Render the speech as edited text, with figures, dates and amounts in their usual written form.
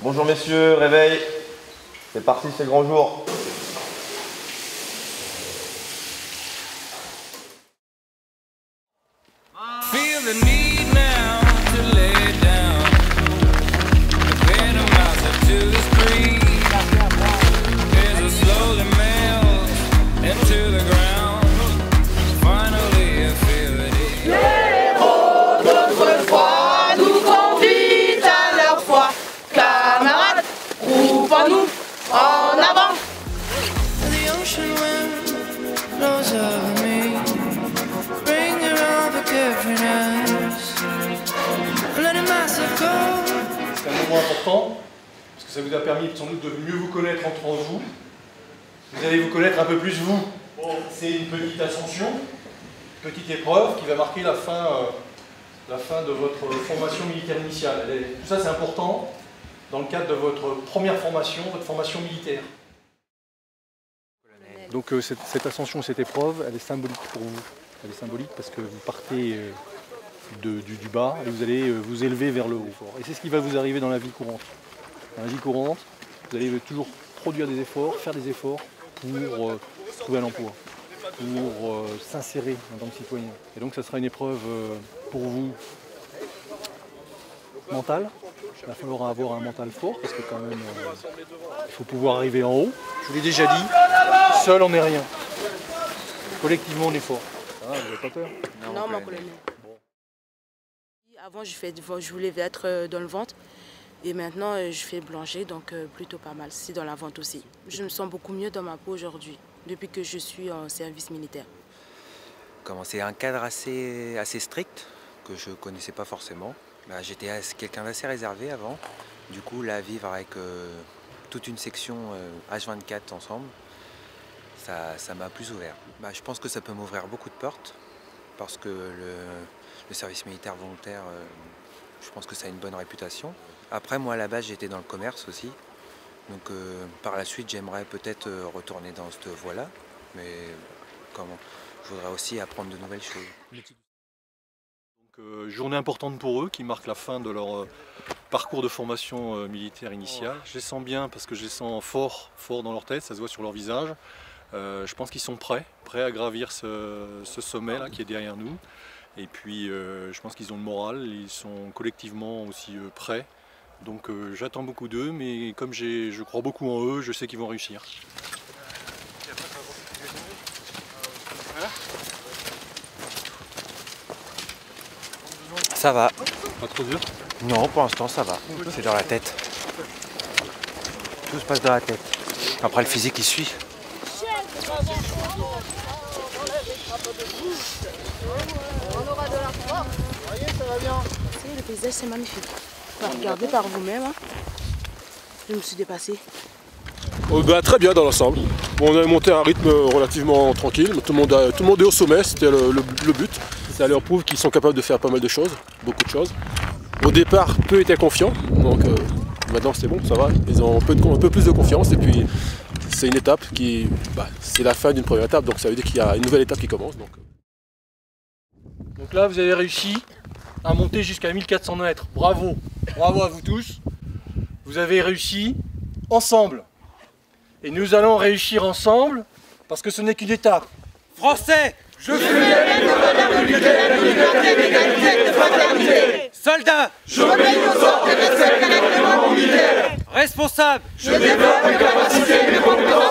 Bonjour messieurs, réveil. C'est parti, c'est le grand jour. Feel the need now to lay down. Bend a mouse up to the screen. As it slowly melts into the ground. Finally I feel it is. Héros d'autrefois nous convient à leur foi. Camarades, groupons-nous en avant. The ocean wind blows over me. Bring around the difference. Let it massive go. C'est un moment important, parce que ça vous a permis sans doute de mieux vous connaître entre vous. Vous allez vous connaître un peu plus vous. C'est une petite ascension, une petite épreuve qui va marquer la fin de votre formation militaire initiale. Tout ça c'est important dans le cadre de votre première formation, votre formation militaire. Donc cette ascension, cette épreuve, elle est symbolique pour vous. Elle est symbolique parce que vous partez du bas et vous allez vous élever vers le haut. Et c'est ce qui va vous arriver dans la vie courante. Dans la vie courante, vous allez toujours produire des efforts, faire des efforts pour trouver un emploi, pour s'insérer en tant que citoyen. Et donc ça sera une épreuve pour vous mentale. Il va falloir avoir un mental fort parce que quand même il faut pouvoir arriver en haut. Je vous l'ai déjà dit, seul on n'est rien. Collectivement on est fort. Ah, vous n'avez pas peur? Non, mon colonel. Bon. Avant, je voulais être dans le ventre. Et maintenant, je fais blancher, donc plutôt pas mal. C'est dans la vente aussi. Je me sens beaucoup mieux dans ma peau aujourd'hui, depuis que je suis en service militaire. C'est un cadre assez strict, que je ne connaissais pas forcément. J'étais quelqu'un d'assez réservé avant. Du coup, là, vivre avec toute une section H24 ensemble, ça m'a plus ouvert. Je pense que ça peut m'ouvrir beaucoup de portes parce que le service militaire volontaire, je pense que ça a une bonne réputation. Après, moi à la base j'étais dans le commerce aussi, donc par la suite j'aimerais peut-être retourner dans cette voie-là, mais je voudrais aussi apprendre de nouvelles choses. Donc, journée importante pour eux qui marque la fin de leur parcours de formation militaire initiale. Je les sens bien parce que je les sens forts dans leur tête, ça se voit sur leur visage. Je pense qu'ils sont prêts à gravir ce sommet là qui est derrière nous. Et puis je pense qu'ils ont le moral, ils sont collectivement aussi prêts. Donc j'attends beaucoup d'eux, mais comme je crois beaucoup en eux, je sais qu'ils vont réussir. Ça va. Pas trop dur? Non, pour l'instant ça va. C'est dans la tête. Tout se passe dans la tête. Après le physique il suit. On aura de la force. Voyez, ça va bien. Le paysage, c'est magnifique. Regardez par vous-même. Hein. Je me suis dépassée. Très bien dans l'ensemble. On a monté à un rythme relativement tranquille. Tout le monde est au sommet, c'était le but. Ça leur prouve qu'ils sont capables de faire pas mal de choses, beaucoup de choses. Au départ, peu étaient confiants, donc maintenant c'est bon, ça va. Ils ont un peu plus de confiance et puis c'est une étape c'est la fin d'une première étape, donc ça veut dire qu'il y a une nouvelle étape qui commence. Donc là, vous avez réussi à monter jusqu'à 1400 mètres. Bravo, bravo à vous tous. Vous avez réussi ensemble. Et nous allons réussir ensemble parce que ce n'est qu'une étape. Français, Je suis l'élu de la liberté, de liberté, d'égalité, de fraternité. soldats, J'obéis aux ordres et respecte le règlement militaire. responsables, Je développe mes capacités et mes compétences